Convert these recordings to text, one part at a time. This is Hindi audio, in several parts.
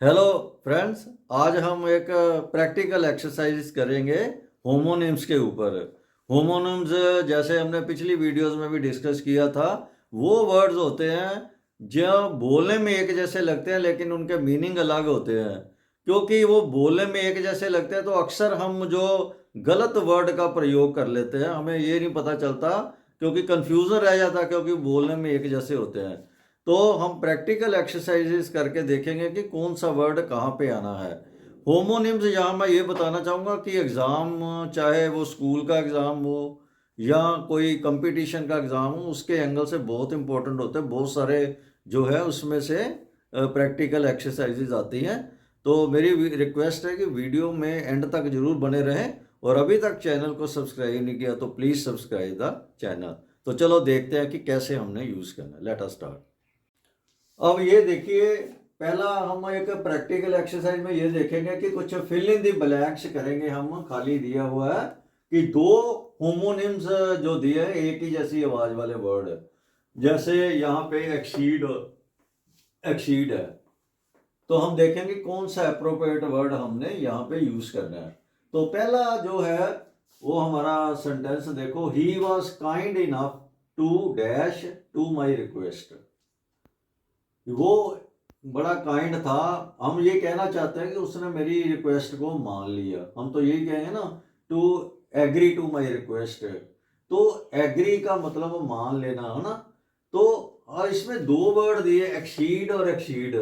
Hello friends. आज हम एक प्रैक्टिकल एक्सरसाइज करेंगे होमोनिम्स के ऊपर। होमोनिम्स जैसे हमने पिछली वीडियोस में भी डिस्कस किया था, वो वर्ड्स होते हैं जो बोलने में एक जैसे लगते हैं लेकिन उनके मीनिंग अलग होते हैं। क्योंकि वो बोलने में एक जैसे लगते हैं तो अक्सर हम जो गलत वर्ड का प्रयोग कर लेते हैं, हमें ये नहीं पता चलता, क्योंकि कंफ्यूजन रह जाता है, क्योंकि बोलने में एक जैसे होते हैं। तो हम प्रैक्टिकल एक्सरसाइजेस करके देखेंगे कि कौन सा वर्ड कहाँ पे आना है। होमोनिम्स यहाँ मैं ये बताना चाहूँगा कि एग्ज़ाम, चाहे वो स्कूल का एग्ज़ाम हो या कोई कंपटीशन का एग्ज़ाम हो, उसके एंगल से बहुत इंपॉर्टेंट होते हैं। बहुत सारे जो है उसमें से प्रैक्टिकल एक्सरसाइजेज आती हैं। तो मेरी रिक्वेस्ट है कि वीडियो में एंड तक जरूर बने रहें, और अभी तक चैनल को सब्सक्राइब नहीं किया तो प्लीज़ सब्सक्राइब द चैनल। तो चलो देखते हैं कि कैसे हमने यूज़ करना है। Let us start. अब ये देखिए, पहला हम एक प्रैक्टिकल एक्सरसाइज में ये देखेंगे कि कुछ फिल इन द ब्लैंक्स करेंगे। हम खाली दिया हुआ है कि दो होमोनिम्स जो दिए हैं एक ही जैसी आवाज वाले वर्ड, जैसे यहाँ पे एक्सीड एक्सीड है, तो हम देखेंगे कौन सा अप्रोप्रिएट वर्ड हमने यहाँ पे यूज करना है। तो पहला जो है वो हमारा सेंटेंस देखो, he was kind enough to dash to my request. वो बड़ा काइंड था। हम ये कहना चाहते हैं कि उसने मेरी रिक्वेस्ट को मान लिया। हम तो यही कहेंगे ना, to agree to my request. तो एग्री का मतलब मान लेना है ना। तो इसमें दो वर्ड दिए, एक्सीड और एक्सीड।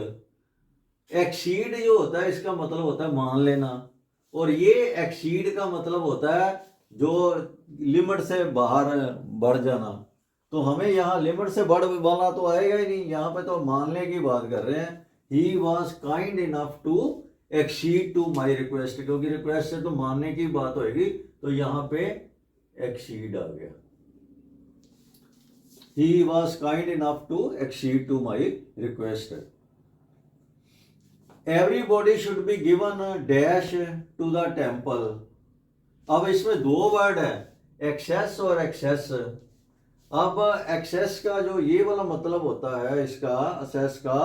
एक्सीड जो होता है इसका मतलब होता है मान लेना, और ये एक्सीड का मतलब होता है जो लिमिट से बाहर बढ़ जाना। तो हमें यहाँ लिमिट से बढ़ वाला तो आएगा ही नहीं, यहाँ पे तो मानने की बात कर रहे हैं। He was kind enough to accede to my request, क्योंकि रिक्वेस्ट से तो मानने की बात होगी, तो यहाँ पे एक्सीड आ गया। He was kind enough to accede to my request. Everybody should be given dash to the temple. अब इसमें दो वर्ड है, एक्सेस और एक्सेस। अब एक्सेस का जो ये वाला मतलब होता है इसका, एक्सेस का,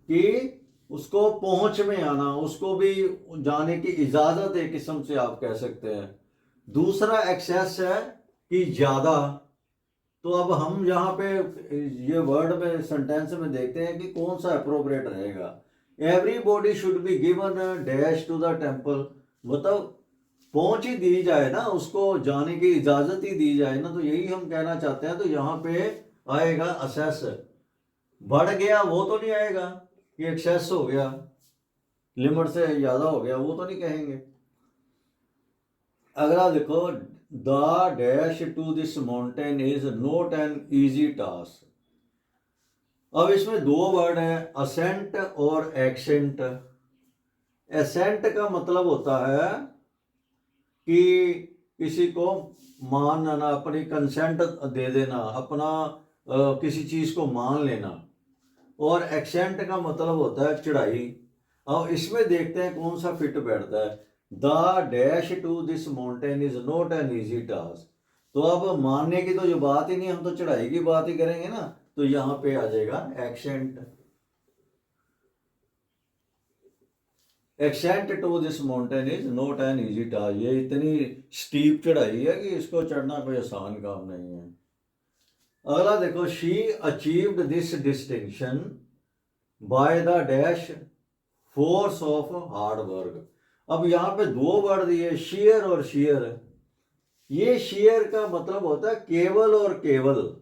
कि उसको पहुंच में आना, उसको भी जाने की इजाजत एक किस्म से आप कह सकते हैं। दूसरा एक्सेस है कि ज्यादा। तो अब हम यहाँ पे ये वर्ड में सेंटेंस में देखते हैं कि कौन सा अप्रोप्रिएट रहेगा। Everybody should be given dash to the temple, मतलब पहुंच ही दी जाए ना, उसको जाने की इजाजत ही दी जाए ना, तो यही हम कहना चाहते हैं। तो यहाँ पे आएगा असेस। बढ़ गया वो तो नहीं आएगा कि एक्सेस हो गया, लिमिट से ज्यादा हो गया, वो तो नहीं कहेंगे। अगला देखो, the dash to this mountain is not an easy task. अब इसमें दो वर्ड है, असेंट और एक्सेंट। एसेंट का मतलब होता है कि किसी को मानना, अपनी कंसेंट दे देना, अपना किसी चीज को मान लेना। और एक्सेंट का मतलब होता है चढ़ाई। अब इसमें देखते हैं कौन सा फिट बैठता है। The dash to this mountain is not an easy task. तो अब मानने की तो जो बात ही नहीं, हम तो चढ़ाई की बात ही करेंगे ना, तो यहाँ पे आ जाएगा ascent. Ascent to this mountain is not an easy task. ये इतनी स्टीप चढ़ाई है कि इसको चढ़ना कोई आसान काम नहीं है। अगला देखो, she achieved this distinction by the dash force of hard work. अब यहाँ पे दो वर्ड दिए, शेयर और शेयर। ये शेयर का मतलब होता है केवल और केवल,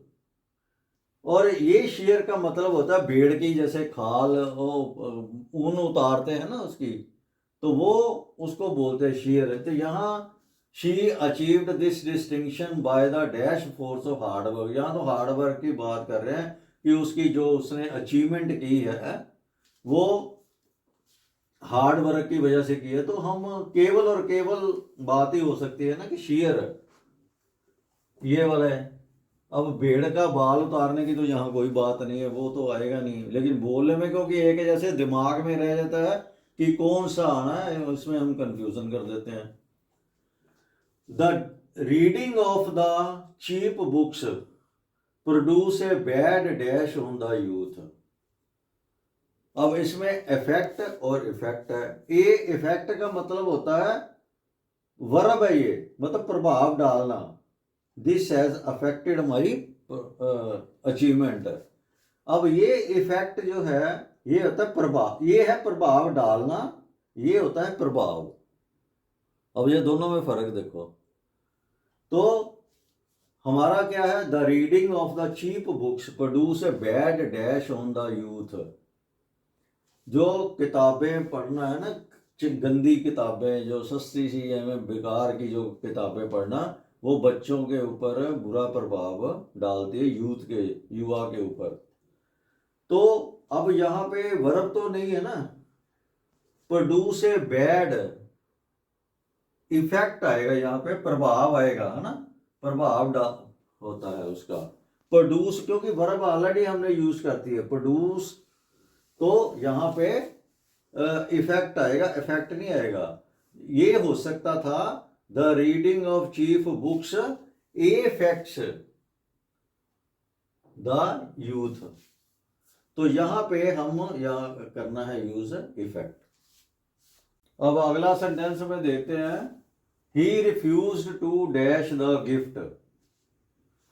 और ये शेयर का मतलब होता है भेड़ की जैसे खाल ऊन उतारते हैं ना उसकी, तो वो उसको बोलते हैं शेयर। तो यहाँ she achieved this distinction by the dash force of hard work. यहाँ तो हार्ड वर्क की बात कर रहे हैं कि उसकी जो उसने अचीवमेंट की है वो हार्ड वर्क की वजह से की है। तो हम केवल और केवल बात ही हो सकती है ना कि शेयर ये वाला है। अब भेड़ का बाल उतारने की तो यहाँ कोई बात नहीं है, वो तो आएगा नहीं। लेकिन बोलने में क्योंकि एक जैसे दिमाग में रह जाता है कि कौन सा आना है, उसमें हम कंफ्यूजन कर देते हैं। The reading of the cheap books produce a bad dash on the youth. अब इसमें इफेक्ट और इफेक्ट है। ए इफेक्ट का मतलब होता है वर्ब है, ये मतलब प्रभाव डालना। This has affected my achievement. अब ये इफेक्ट जो है ये होता है प्रभाव, ये है प्रभाव डालना, ये होता है प्रभाव। अब ये दोनों में फर्क देखो। तो हमारा क्या है, the reading of the cheap books produce a bad dash on the youth. जो किताबें पढ़ना है ना, गंदी किताबें जो सस्ती सी है, बेकार की जो किताबें पढ़ना, वो बच्चों के ऊपर बुरा प्रभाव डालती है, यूथ के, युवा के ऊपर। तो अब यहाँ पे वर्ब तो नहीं है ना, प्रोड्यूस ए बैड, इफेक्ट आएगा यहाँ पे, प्रभाव आएगा, है ना, प्रभाव होता है उसका। प्रोड्यूस क्योंकि वर्ब ऑलरेडी हमने यूज करती है प्रोड्यूस, तो यहाँ पे इफेक्ट आएगा, इफेक्ट नहीं आएगा। ये हो सकता था the reading of chief books effects the youth. तो यहाँ पे हम यहाँ करना है यूज इफेक्ट। अब अगला सेंटेंस में देखते हैं, he refused to dash the gift.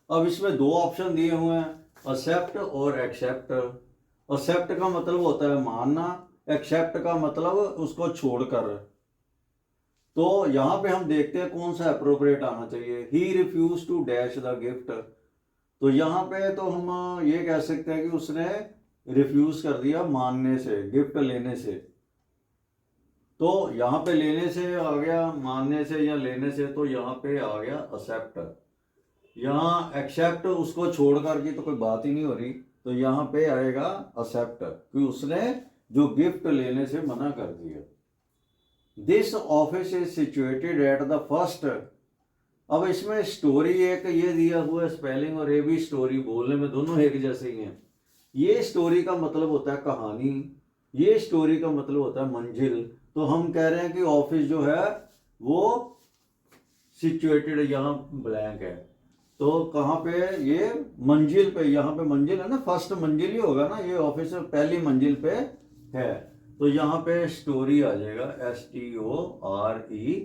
अब इसमें दो ऑप्शन दिए हुए हैं, एक्सेप्ट और एक्सेप्ट। एक्सेप्ट का मतलब होता है मानना, एक्सेप्ट का मतलब उसको छोड़कर। तो यहां पे हम देखते हैं कौन सा अप्रोप्रिएट आना चाहिए। He refuse to dash the gift, तो यहां पे तो हम ये कह सकते हैं कि उसने रिफ्यूज कर दिया मानने से, गिफ्ट लेने से। तो यहां पे लेने से आ गया, मानने से या लेने से, तो यहां पे आ गया एक्सेप्ट। यहाँ एक्सेप्ट उसको छोड़ करके तो कोई बात ही नहीं हो रही, तो यहाँ पे आएगा एक्सेप्ट, कि उसने जो गिफ्ट लेने से मना कर दिया। This office is situated at the first. अब इसमें स्टोरी एक ये दिया हुआ है स्पेलिंग, और ये भी स्टोरी बोलने में दोनों एक जैसे ही हैं। ये स्टोरी का मतलब होता है कहानी, ये स्टोरी का मतलब होता है मंजिल। तो हम कह रहे हैं कि ऑफिस जो है वो सिचुएटेड, यहाँ ब्लैंक है, तो कहाँ पे, ये मंजिल पे, यहाँ पे मंजिल है ना, फर्स्ट मंजिल ही होगा ना, ये ऑफिस पहली मंजिल पे है, तो यहाँ पे स्टोरी आ जाएगा, STOREY।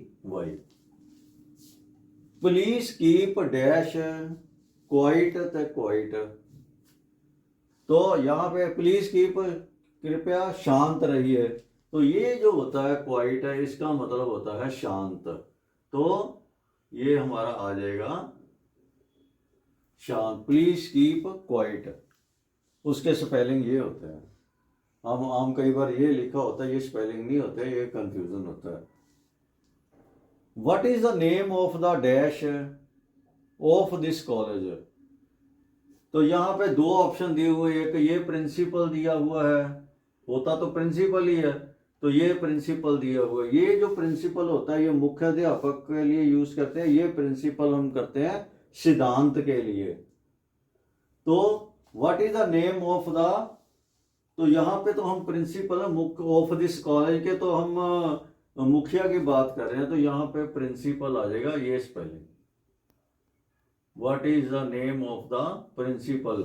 Please keep dash quite the quite. तो यहाँ पे प्लीज कीप, कृपया शांत रहिए। तो ये जो होता है क्वाइट है, इसका मतलब होता है शांत। तो ये हमारा आ जाएगा शांत, प्लीज कीप क्वाइट। उसके स्पेलिंग ये होते हैं, हम आम कई बार ये लिखा होता है, ये स्पेलिंग नहीं होते, ये कंफ्यूजन होता है। What is the name of the dash of this college. तो यहाँ पे दो ऑप्शन दिए हुए, एक ये प्रिंसिपल दिया हुआ है, होता तो प्रिंसिपल ही है, तो ये प्रिंसिपल दिया हुआ है। ये जो प्रिंसिपल होता है ये मुख्य अध्यापक के लिए यूज करते हैं, ये प्रिंसिपल हम करते हैं सिद्धांत के लिए। तो what is the name of the, तो यहाँ पे तो हम प्रिंसिपल मुख्य ऑफ दिस कॉलेज के, तो हम मुखिया की बात कर रहे हैं, तो यहाँ पे प्रिंसिपल आ जाएगा, ये spelling. What is the name of the principle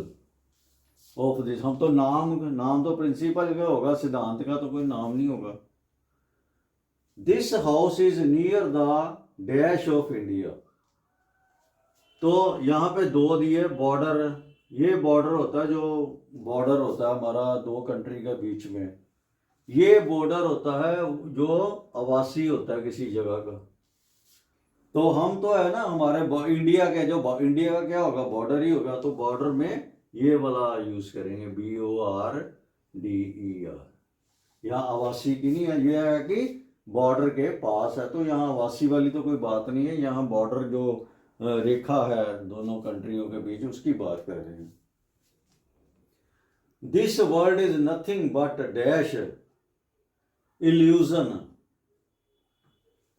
of this, हम तो नाम तो प्रिंसिपल का होगा, सिद्धांत का तो कोई नाम नहीं होगा। This house is near the dash of India. तो यहाँ पे दो दिए बॉर्डर, ये बॉर्डर होता है, जो बॉर्डर होता है हमारा दो कंट्री के बीच में, ये बॉर्डर होता है जो आवासी होता है किसी जगह का। तो हम तो है ना हमारे इंडिया के, जो इंडिया का क्या होगा, बॉर्डर ही होगा, तो बॉर्डर में ये वाला यूज करेंगे, BORDER। यहाँ आवासी की नहीं है, ये है कि बॉर्डर के पास है, तो यहाँ आवासी वाली तो कोई बात नहीं है, यहाँ बॉर्डर जो रेखा है दोनों कंट्रियों के बीच, उसकी बात कर रहे हैं। This world is nothing but dash illusion.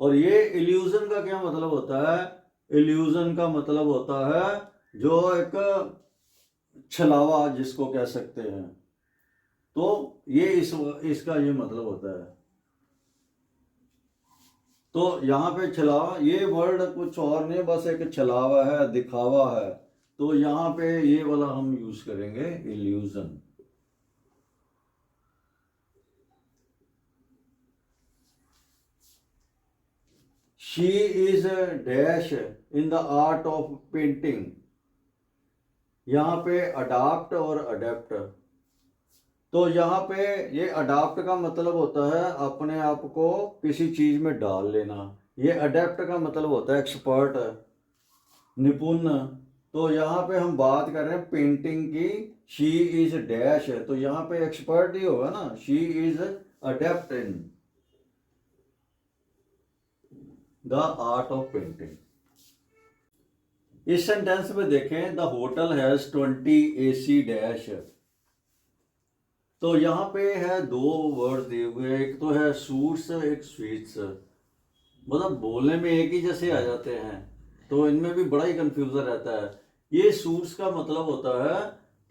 और ये इल्यूजन का क्या मतलब होता है, इल्यूजन का मतलब होता है जो एक छलावा जिसको कह सकते हैं, तो ये इसका ये मतलब होता है। तो यहाँ पे छलावा, ये वर्ड कुछ और नहीं, बस एक छलावा है, दिखावा है, तो यहाँ पे ये वाला हम यूज करेंगे illusion. She is dash in the art of painting. यहाँ पे अडाप्ट और अडेप्ट, तो यहाँ पे ये अडाप्ट का मतलब होता है अपने आप को किसी चीज में डाल लेना, ये अडेप्ट का मतलब होता है एक्सपर्ट, निपुण। तो यहाँ पे हम बात कर रहे हैं पेंटिंग की, शी इज डैश है तो यहाँ पे एक्सपर्ट ही होगा ना, she is adapt in the art of painting. इस सेंटेंस में देखें, the hotel has 20 AC dash, तो यहाँ पे है दो वर्ड दिए हुए, एक तो है सूट्स एक स्वीट्स, मतलब बोलने में एक ही जैसे आ जाते हैं, तो इनमें भी बड़ा ही कंफ्यूजन रहता है। ये सूट्स का मतलब होता है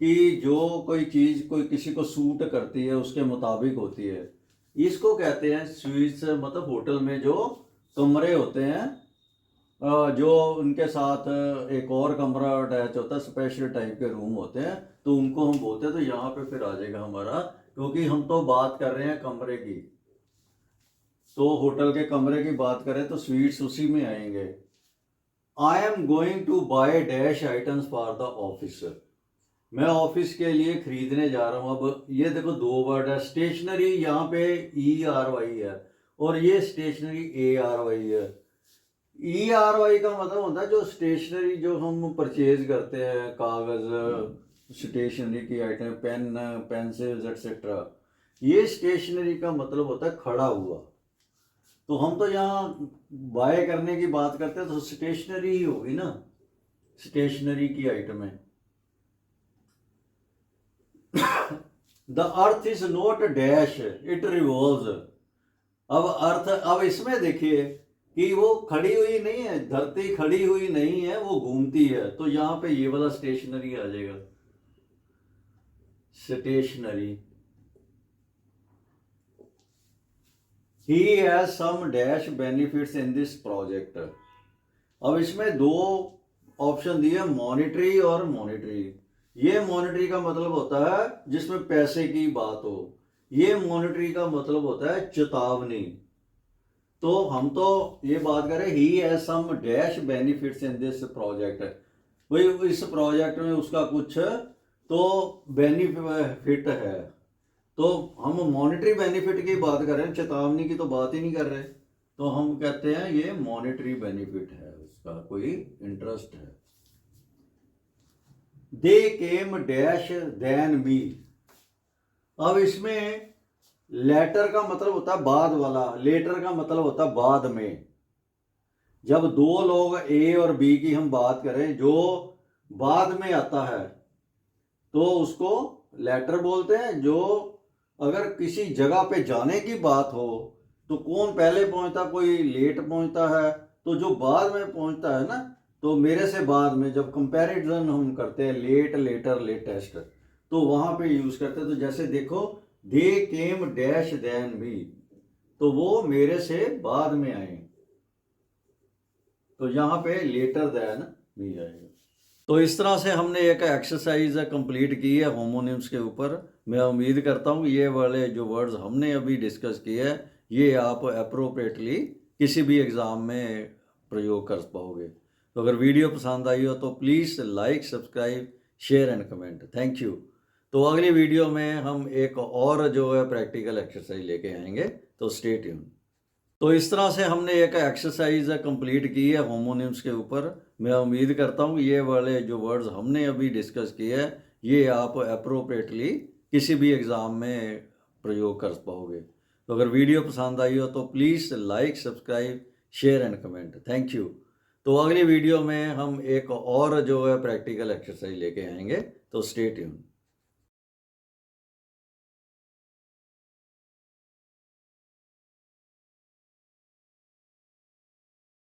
कि जो कोई चीज कोई किसी को सूट करती है उसके मुताबिक होती है, इसको कहते हैं स्वीट्स। मतलब होटल में जो कमरे होते हैं, जो उनके साथ एक और कमरा अटैच होता है, स्पेशल टाइप के रूम होते हैं, तो उनको हम बोलते हैं। तो यहाँ पे फिर आ जाएगा हमारा, क्योंकि हम तो बात कर रहे हैं कमरे की, तो होटल के कमरे की बात करें तो स्वीट्स उसी में आएंगे। I am going to buy dash items for the office, मैं ऑफिस के लिए खरीदने जा रहा हूँ। अब ये देखो दो वर्ड है, स्टेशनरी यहाँ पे ERY है और ये स्टेशनरी ARY है। ERY का मतलब होता है जो स्टेशनरी जो हम परचेज करते हैं, कागज, स्टेशनरी की आइटम, पेन, पेंसिल्स एक्सेट्रा, ये स्टेशनरी का मतलब होता है खड़ा हुआ। तो हम तो यहाँ बाय करने की बात करते हैं तो स्टेशनरी ही होगी ना, स्टेशनरी की आइटम है। The earth is not dash it revolves, अब अर्थ, अब इसमें देखिए कि वो खड़ी हुई नहीं है, धरती खड़ी हुई नहीं है, वो घूमती है, तो यहाँ पे ये वाला स्टेशनरी आ जाएगा, stationery. He has some dash benefits in this project, अब इसमें दो ऑप्शन दिए, मॉनिटरी और मॉनिटरी। ये मॉनिटरी का मतलब होता है जिसमें पैसे की बात हो, ये मॉनिटरी का मतलब होता है चेतावनी। तो हम तो ये बात करें, he has some dash benefits in this project, भाई इस प्रोजेक्ट में उसका कुछ तो बेनिफिट है, तो हम मॉनिटरी बेनिफिट की बात कर रहे हैं, चेतावनी की तो बात ही नहीं कर रहे, तो हम कहते हैं ये मॉनिटरी बेनिफिट है, उसका कोई इंटरेस्ट है। दे केम डैश देन मी, अब इसमें लेटर का मतलब होता है बाद वाला, लेटर का मतलब होता है बाद में। जब दो लोग A और B की हम बात करें, जो बाद में आता है तो उसको लेटर बोलते हैं। जो अगर किसी जगह पे जाने की बात हो तो कौन पहले पहुंचता, कोई लेट पहुंचता है, तो जो बाद में पहुंचता है ना, तो मेरे से बाद में जब कंपैरिजन हम करते हैं, लेट, लेटर, लेटेस्ट, तो वहां पे यूज करते हैं। तो जैसे देखो, दे केम डैश देन मी, तो वो मेरे से बाद में आए, तो यहाँ पे लेटर देन मी आएगा। तो इस तरह से हमने एक एक्सरसाइज कंप्लीट की है होमोनिम्स के ऊपर। मैं उम्मीद करता हूँ ये वाले जो वर्ड्स हमने अभी डिस्कस किए हैं, ये आप अप्रोप्रिएटली किसी भी एग्ज़ाम में प्रयोग कर पाओगे। तो अगर वीडियो पसंद आई हो तो please like, subscribe, share and comment. Thank you. तो अगली वीडियो में हम एक और जो है प्रैक्टिकल एक्सरसाइज लेके आएंगे, तो स्टे ट्यून। तो इस तरह से हमने एक एक्सरसाइज कंप्लीट की है होमोनिम्स के ऊपर। मैं उम्मीद करता हूँ ये वाले जो वर्ड्स हमने अभी डिस्कस किए हैं, ये आप अप्रोप्रिएटली किसी भी एग्ज़ाम में प्रयोग कर पाओगे। तो अगर वीडियो पसंद आई हो तो please like, subscribe, share and comment. Thank you. तो अगली वीडियो में हम एक और जो है प्रैक्टिकल एक्सरसाइज लेके आएंगे, तो स्टे ट्यून।